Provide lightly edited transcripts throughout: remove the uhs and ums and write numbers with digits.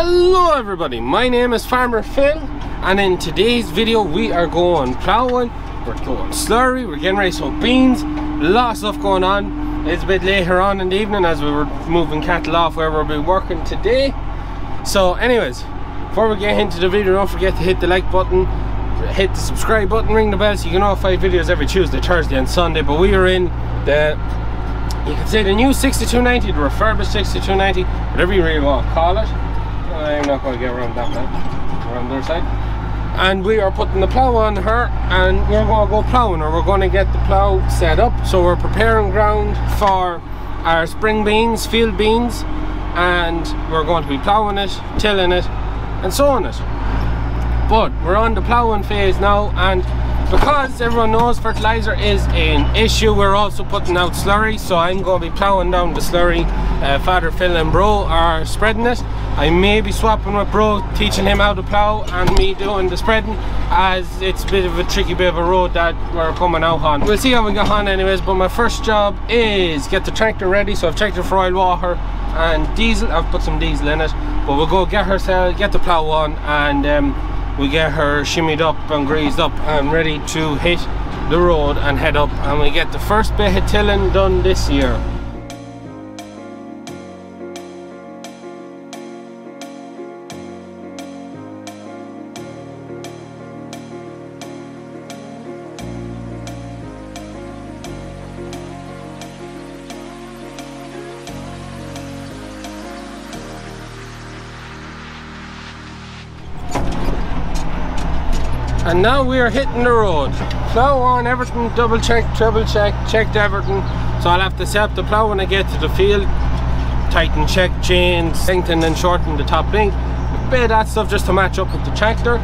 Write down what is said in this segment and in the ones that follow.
Hello everybody, my name is Farmer Phil, and in today's video we are going ploughing, we're going slurry, we're getting ready to sow beans, a lot of stuff going on. It's a bit later on in the evening as we were moving cattle off where we'll be working today. So anyways, before we get into the video, don't forget to hit the like button, hit the subscribe button, ring the bell so you can notify videos every Tuesday, Thursday and Sunday. But we are in the, you can say the new 6290, the refurbished 6290, whatever you really want to call it. I'm not going to get around that man, around their side. And we are putting the plough on her, and we're going to go ploughing, or we're going to get the plough set up. So we're preparing ground for our spring beans, field beans, and we're going to be ploughing it, tilling it, and sowing it. But we're on the ploughing phase now, and because everyone knows fertilizer is an issue, we're also putting out slurry. So I'm going to be ploughing down the slurry. Father Phil and Bro are spreading it. I may be swapping with Bro, teaching him how to plough, and me doing the spreading, as it's a bit of a tricky bit of a road that we're coming out on. We'll see how we get on anyways, but my first job is get the tractor ready. So I've checked it for oil, water and diesel. I've put some diesel in it, but we'll go get the plough on, and we get her shimmied up and greased up and ready to hit the road and head up, and we get the first bit of tilling done this year. And now we are hitting the road. Plough on, everything double checked, treble checked, checked everything. So I'll have to set up the plough when I get to the field. Tighten, check chains, lengthen and shorten the top link. A bit of that stuff just to match up with the tractor.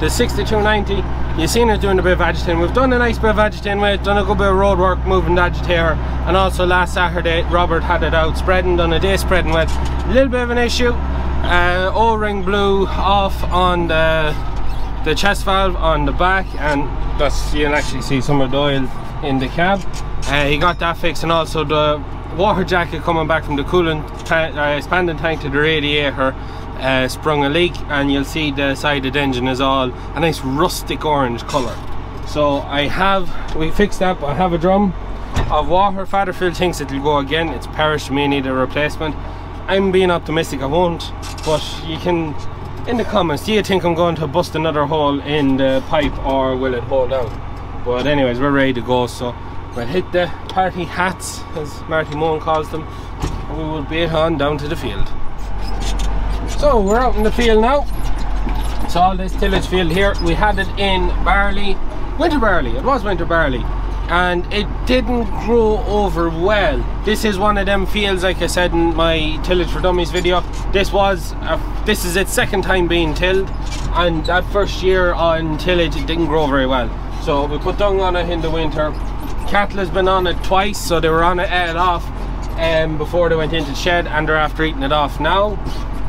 The 6290, you've seen it doing a bit of agitating. We've done a nice bit of agitating with it, done a good bit of road work moving the agitator. And also last Saturday, Robert had it out spreading, done a day spreading with. A little bit of an issue. O-ring blew off on the chest valve on the back, and that's, you'll actually see some of the oil in the cab. He got that fixed, and also the water jacket coming back from the coolant expanding tank to the radiator sprung a leak, and you'll see the side of the engine is all a nice rustic orange colour. So we fixed that, but I have a drum of water. Father Phil thinks it'll go again. It's perished, may need a replacement. I'm being optimistic I won't, but you can, in the comments, do you think I'm going to bust another hole in the pipe, or will it hold out? But anyways, we're ready to go, so we'll hit the party hats, as Marty Moan calls them, and we will beat on down to the field. So we're out in the field now. So all this tillage field here, we had it in barley, winter barley, it was winter barley, and it didn't grow over well. This is one of them fields, like I said in my Tillage for Dummies video. This is its second time being tilled, and that first year on tillage it didn't grow very well. So we put dung on it in the winter. Cattle has been on it twice, so they were on it, ate it off before they went into the shed, and they're after eating it off now.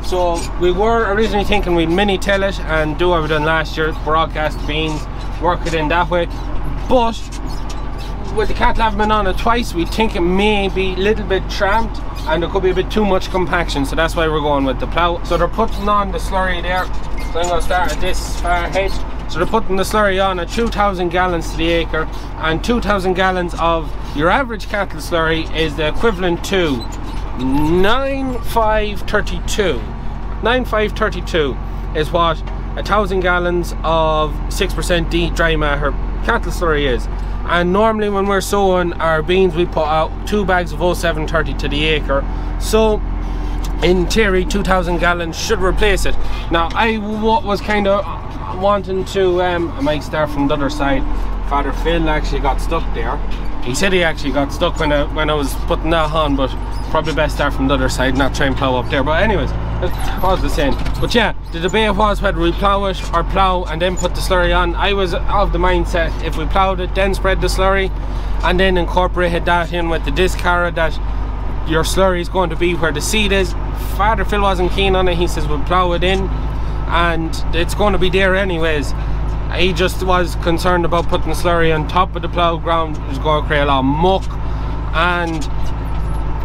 So we were originally thinking we'd mini till it and do what we done last year, broadcast beans, work it in that way. But with the cattle having been on it twice, we think it may be a little bit tramped, and there could be a bit too much compaction, so that's why we're going with the plough. So they're putting on the slurry there. So I'm going to start at this far ahead. So they're putting the slurry on at 2,000 gallons to the acre, and 2,000 gallons of your average cattle slurry is the equivalent to 9,532. 9,532 is what 1,000 gallons of 6% dry matter cattle slurry is. And normally when we're sowing our beans, we put out 2 bags of 0730 to the acre. So in theory 2,000 gallons should replace it. Now I was kind of wanting to, I might start from the other side. Father Phil actually got stuck there. He said he actually got stuck when I was putting that on, but probably best start from the other side, not try and plough up there. But anyways, what was the saying? But yeah, the debate was whether we plough it or plough and then put the slurry on. I was of the mindset, if we ploughed it, then spread the slurry, and then incorporated that in with the discard, that your slurry is going to be where the seed is. Father Phil wasn't keen on it. He says we'll plough it in, and it's going to be there anyways. He just was concerned about putting slurry on top of the plough ground. It was going to create a lot of muck, and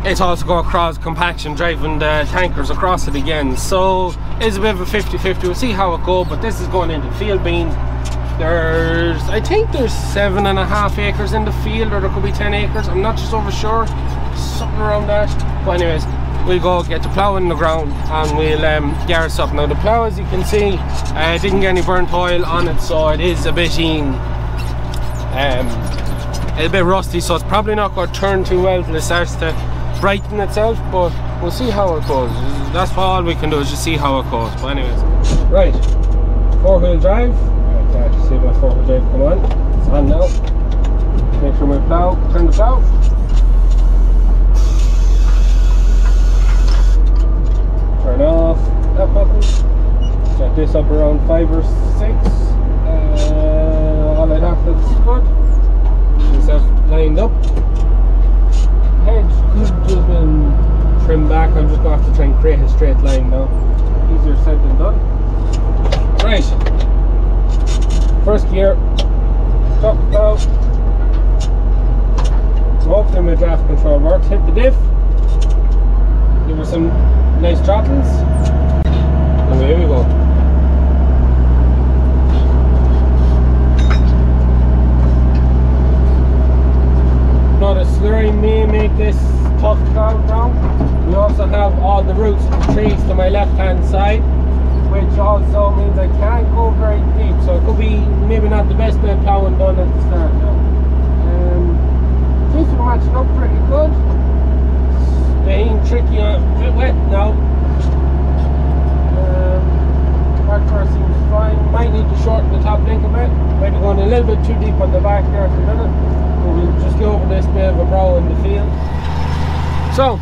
it's also got cross compaction driving the tankers across it again, so it's a bit of a 50-50. We'll see how it goes, but this is going into field bean. I think there's 7.5 acres in the field, or there could be 10 acres, I'm not just over sure, something around that. But anyways, we'll go get the plough in the ground and we'll get us up. Now the plough, as you can see, didn't get any burnt oil on it, so it is a bit rusty, so it's probably not going to turn too well till it starts to brighten itself, but we'll see how it goes. That's all we can do, is just see how it goes. But anyways, right, 4-wheel drive. Okay, see my 4-wheel drive come on. It's on now. Make sure my plough, turn the plough. Turn off that button. Set this up around 5 or 6. All like that looks good. This is lined up. Hedge could have been trimmed back. I'm just going to have to try and create a straight line now. Easier said than done. Right. First gear. Stop the plough. Hopefully my draft control works. Hit the diff. Give her some nice throttles. And here we go. Now the slurry may make this tough to go down. We also have all the roots of the trees to my left hand side, which also means I can't go very deep, so it could be maybe not the best bit of ploughing done at the start now. Seems to be matching up pretty good. Staying tricky, a bit wet now. Back first seems fine. Might need to shorten the top link a bit. Might be going a little bit too deep on the back there at the minute. We'll just go over this bit of a brow in the field. So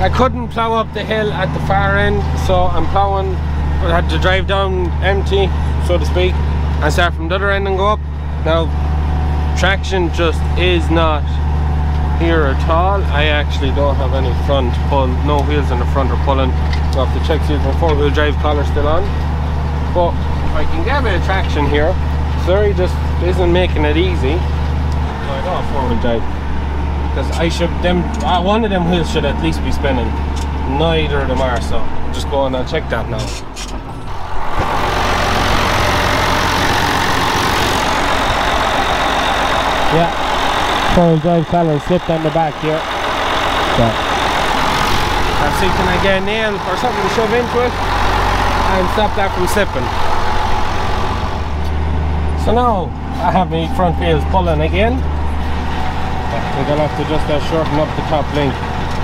I couldn't plough up the hill at the far end, so I'm ploughing. I had to drive down empty, so to speak, and start from the other end and go up. Now traction just is not here at all. I actually don't have any front pull, no wheels in the front are pulling. So I have to check see if my 4-wheel drive collar still on. But if I can get a bit of traction here, Slurry just isn't making it easy. So I don't have 4-wheel drive, because I should one of them wheels should at least be spinning. Neither of them are, so I'll just go and I'll check that now. Yeah, 4-wheel drive collar slipped on the back here. So I'll see, can I get a nail or something to shove into it and stop that from slipping. So now I have my front wheels pulling again. I think I'll have to just shorten up the top link.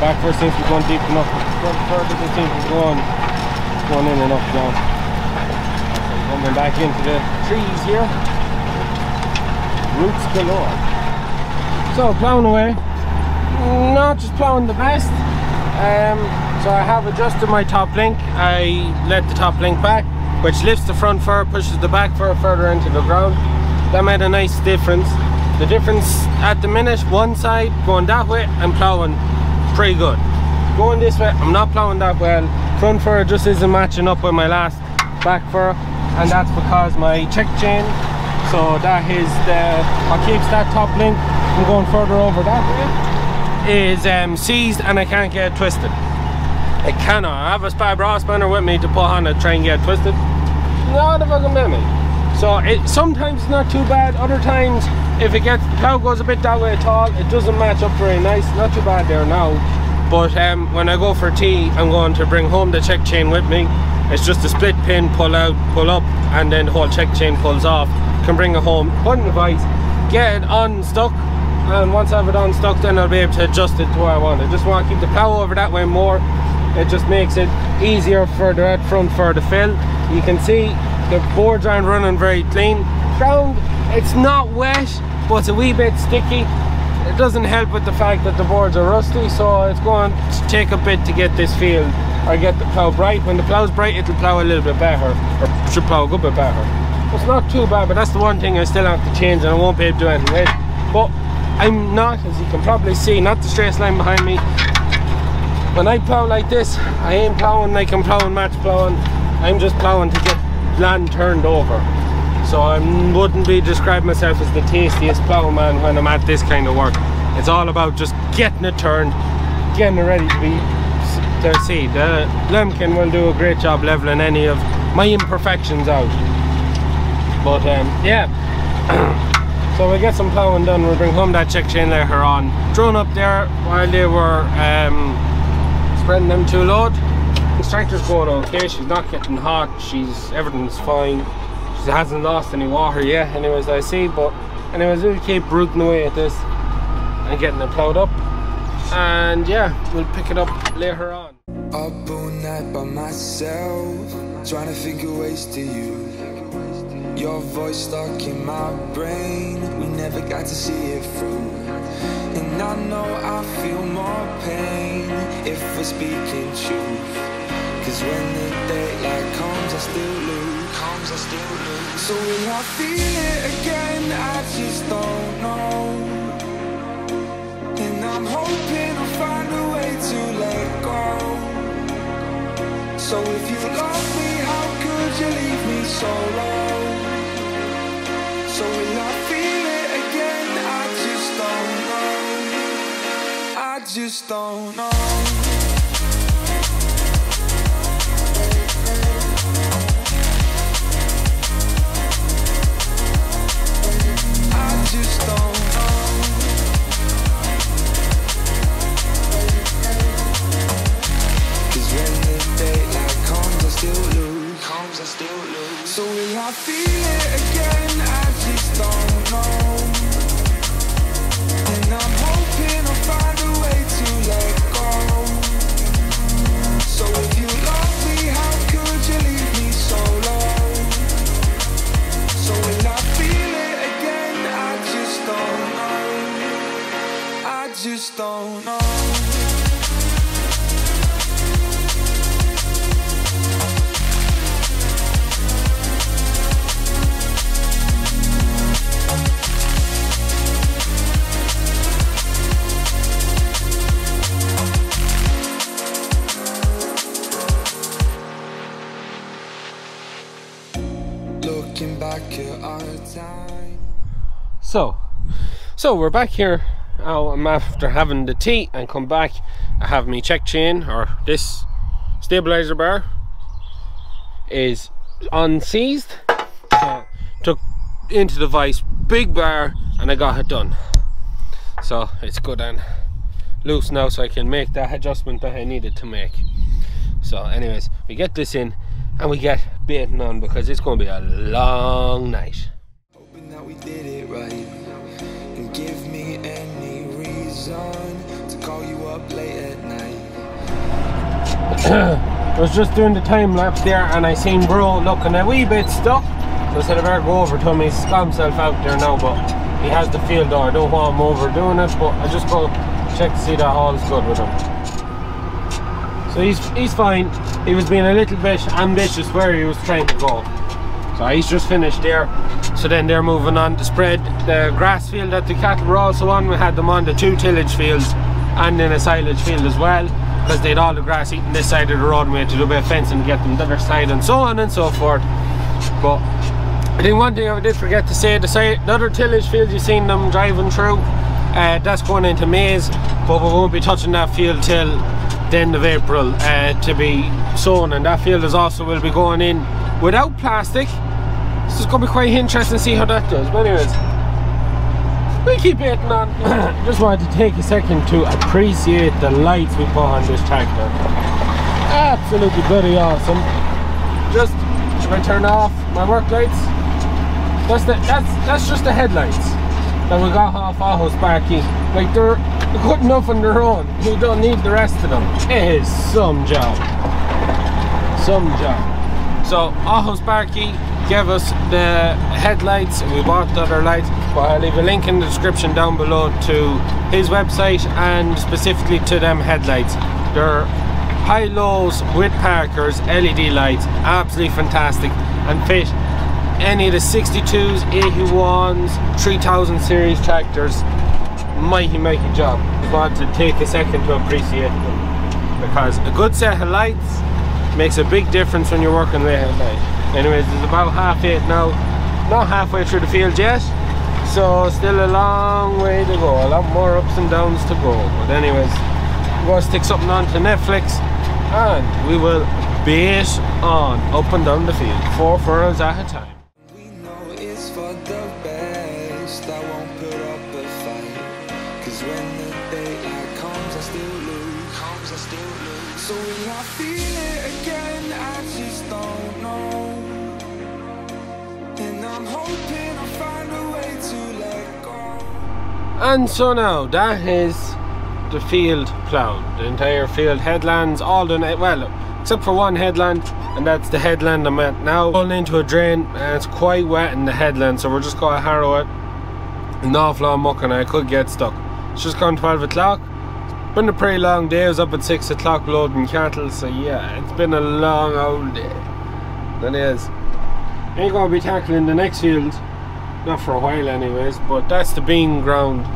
Back first seems to be going deep enough. Front further it seems to be going in enough now. So coming back into the trees here. Roots galore. So ploughing away. Not just ploughing the best. So I have adjusted my top link. I let the top link back, which lifts the front furrow, pushes the back furrow further into the ground. That made a nice difference. The difference at the minute, one side going that way, I'm ploughing pretty good. Going this way, I'm not ploughing that well. Front furrow just isn't matching up with my last back furrow, and that's because my check chain, so that is what keeps that top link from going further over that way, is seized, and I can't get it twisted. I cannot. I have a spare brass spanner with me to put on it, try and get it twisted. Not a fucking bit, mate. So sometimes it's not too bad. Other times, if the plough goes a bit that way at all, it doesn't match up very nice. Not too bad there now. But when I go for tea, I'm going to bring home the check chain with me. It's just a split pin, pull out, pull up, and then the whole check chain pulls off. Can bring it home, put it in the vise, get it unstuck, and once I have it unstuck, then I'll be able to adjust it to where I want. I just want to keep the plough over that way more. It just makes it easier for the front for the fill. You can see the boards aren't running very clean. Ground, it's not wet, but it's a wee bit sticky. It doesn't help with the fact that the boards are rusty, so it's going to take a bit to get this field, or get the plough bright. When the plough's bright, it'll plough a little bit better, or should plough a good bit better. It's not too bad, but that's the one thing I still have to change, and I won't be able to do anything with. But I'm not, as you can probably see, not the straight line behind me. When I plough like this, I ain't ploughing like I'm ploughing match ploughing. I'm just ploughing to get land turned over. So I wouldn't be describing myself as the tastiest ploughman when I'm at this kind of work. It's all about just getting it turned, getting it ready to be to seed. The lambkin will do a great job leveling any of my imperfections out. But yeah. So we'll get some ploughing done. We'll bring home that check chain later on. Drone up there while they were spreading them to load. The tractor's going okay. She's not getting hot. Everything's fine. She hasn't lost any water yet, anyways, I see. But anyways, we'll keep rooting away at this and getting it ploughed up. And yeah, we'll pick it up later on. Up all night by myself, trying to figure ways to you. Your voice stuck in my brain, we never got to see it through. And I know I feel more pain if we're speaking truth. Cause when the daylight comes I still lose, So will I feel it again? I just don't know. And I'm hoping I'll find a way to let go. So if you love me, how could you leave me so low? So will I feel it again? I just don't know. I just don't know. I just don't know. Cause when the daylight comes I still lose. So will I feel it again? I just don't know. And I'm hoping I'll find a way to let go. So if you love me, how could you leave me so low? So will I feel it again? I just don't know. I just don't know. Looking back at our time. So we're back here. I'm after having the tea and come back. I have my check chain, or this stabilizer bar is unseized. So took into the vice, big bar, and I got it done. So it's good and loose now, so I can make that adjustment that I needed to make. So anyways, we get this in and we get baiting on because it's going to be a long night. Hoping that we did it right, and give me any reason to call you up late at night. I was just doing the time lapse there and I seen bro looking a wee bit stuck, so I said I better go over to him. He's got himself out there now, but he has the field door. I don't want him overdoing it, but I just go check to see that all's good with him. So he's fine. He was being a little bit ambitious where he was trying to go. So he's just finished there. So then they're moving on to spread the grass field that the cattle were also on. We had them on the 2 tillage fields and in a silage field as well, because they had all the grass eating this side of the road, and we had to do a bit of fencing to get them the other side and so on and so forth. But I think one thing I did forget to say, the other tillage fields you've seen them driving through, that's going into maize, but we won't be touching that field till the end of April to be sown, and that field is also will be going in without plastic. So it's going to be quite interesting to see how that does. But anyways, we'll keep waiting on. Just wanted to take a second to appreciate the lights we put on this tractor. Absolutely bloody awesome. Just if I turn off my work lights, that's just the headlights that we got off Ajo Sparky. Like they're good enough on their own. You don't need the rest of them. It is some job. Some job. So Ajo Sparky gave us the headlights, and we bought the other lights. But I'll leave a link in the description down below to his website and specifically to them headlights. They're high-lows with Parker's LED lights, absolutely fantastic, and fit any of the 62s, 81s, 3000 series tractors. Mighty job. Just wanted to take a second to appreciate them, because a good set of lights makes a big difference when you're working late at night. Anyways, it's about 8:30 now, not halfway through the field yet, so still a long way to go, a lot more ups and downs to go. But anyways, We're going to stick something onto Netflix and we will bait on up and down the field, 4 furrows at a time. We know it's for the best. I won't put up a fight, 'cause when the daylight comes I still lose, So will I feel it again? I just don't know. And I'm hoping I'll find a way to let go. And so now that is the field ploughed, the entire field, headlands, all done, well, except for one headland, and that's the headland I'm at now. Pulling into a drain and it's quite wet in the headland, so we're just going to harrow it. An awful lot of muck and I could get stuck. It's just gone 12 o'clock. It's been a pretty long day. I was up at 6 o'clock loading cattle, so yeah, it's been a long old day. That is. Ain't going to be tackling the next field, not for a while anyways, but that's the bean ground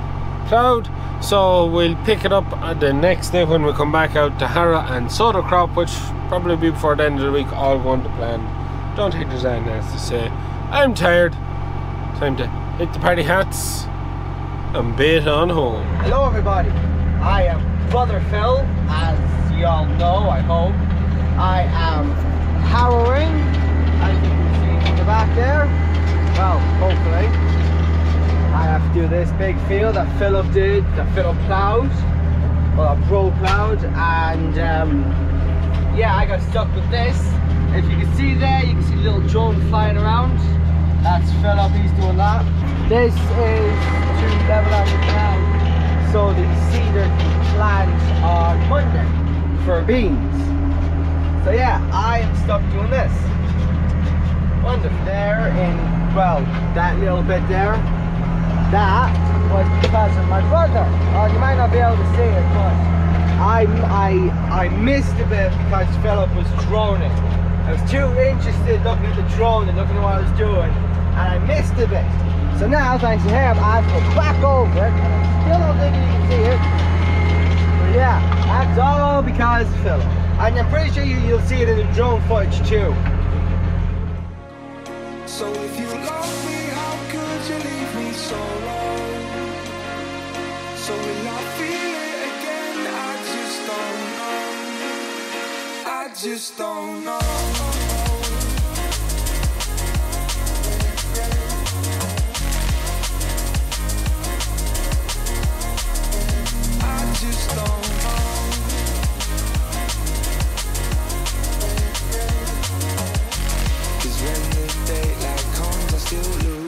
ploughed. So we'll pick it up the next day when we come back out to harrow and sow the crop, which probably be before the end of the week, all going to plan. Don't think there's anything else to say. I'm tired. Time to hit the party hats and bait on home. Hello everybody, I am Brother Phil, as you all know, I hope. I am harrowing, as you can see in the back there. Well, hopefully. I have to do this big field that Philip did, that Philip ploughed, well, that bro ploughed, and yeah, I got stuck with this. If you can see there, you can see a little drone flying around. That's Philip, he's doing that. This is to level out the ground so the seeder can plant on Monday for beans. So yeah, I am stuck doing this. Wonderful. There in, well, that little bit there. That was because of my brother. You might not be able to see it, but I missed a bit because Philip was droning. I was too interested looking at the drone and looking at what I was doing, and I missed a bit. So now, thanks to him, I have to go back over it, and I still don't think you can see it. But yeah, that's all because of Philip. And I'm pretty sure you'll see it in the drone footage too. So if you love me, how could you leave me so long? So will I feel it again? I just don't know. I just don't know. I just don't know. 'Cause when the daylight comes, I still lose.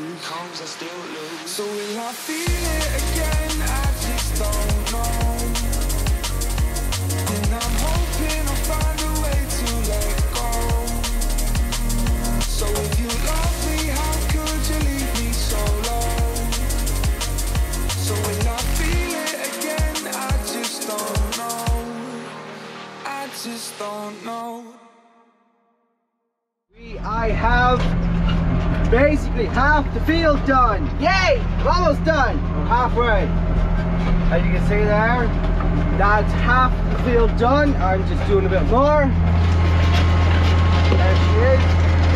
So will I feel it again? I just don't know. And I'm hoping I'll find a way to let go. So if you love me, how could you leave me so low? So will I feel it again? I just don't know. I just don't know. I have basically half the field done. Yay! I'm almost done. I'm halfway. As you can see there, that's half the field done. I'm just doing a bit more. There she is,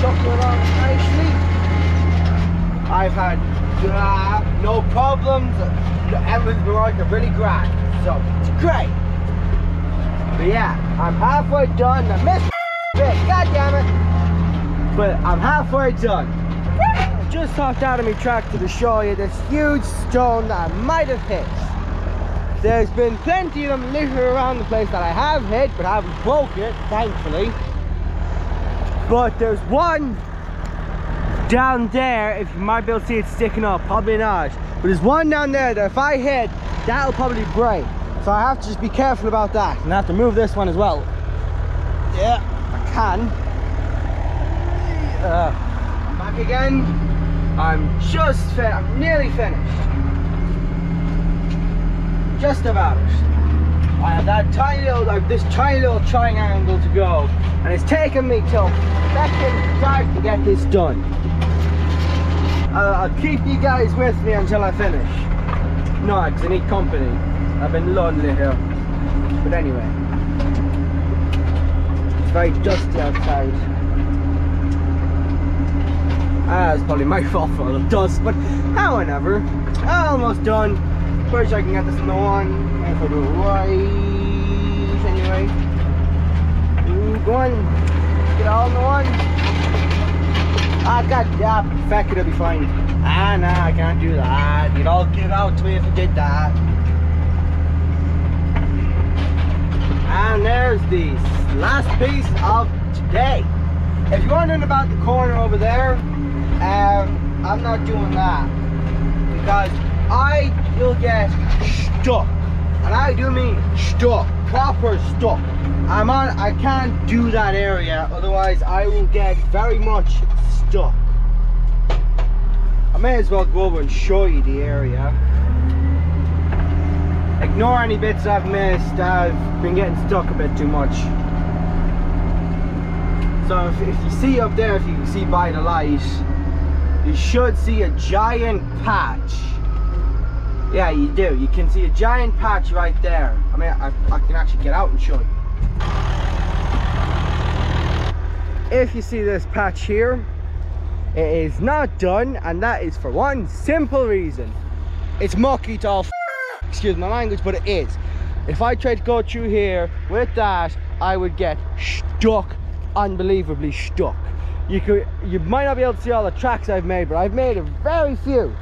looking along nicely. I've had no problems. Everything's been working really grand, so it's great. But yeah, I'm halfway done. I missed a bit, god damn it. But I'm halfway done. I just hopped out of my tractor to show you this huge stone that I might have hit. There's been plenty of them littered around the place that I have hit, but I haven't broken it, thankfully. But there's one down there, if you might be able to see it sticking up, probably not. But there's one down there that if I hit, that'll probably break. So I have to just be careful about that. And I have to move this one as well. Yeah, I can. I'm back again. I'm nearly finished. Just about. I have that tiny little, this tiny little triangle to go, and it's taken me till second start to get this done. I'll keep you guys with me until I finish. No, because I need company. I've been lonely here. But anyway, it's very dusty outside. It's probably my fault for all the dust, but almost done. First I can get this in the one, if I do it right anyway. Ooh, go on. Get all in the one. Ah, god, yeah, perfect, it'll be fine. Ah, nah, I can't do that. You'd all give out to me if you did that. And there's the last piece of today. If you're wondering about the corner over there, I'm not doing that because you'll get stuck, and I do mean stuck, proper stuck. I can't do that area, otherwise I will get very much stuck. I may as well go over and show you the area. Ignore any bits I've missed. I've been getting stuck a bit too much. So if you see up there, if you can see by the light, you should see a giant patch. Yeah, you do. You can see a giant patch right there. I mean, I can actually get out and show you. If you see this patch here, it is not done, and that is for one simple reason. It's mucky to all excuse my language, but it is. If I tried to go through here with that, I would get stuck, unbelievably stuck. You might not be able to see all the tracks I've made, but I've made a very few.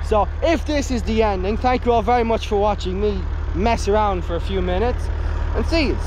So if this is the ending, thank you all very much for watching me mess around for a few minutes, and see you.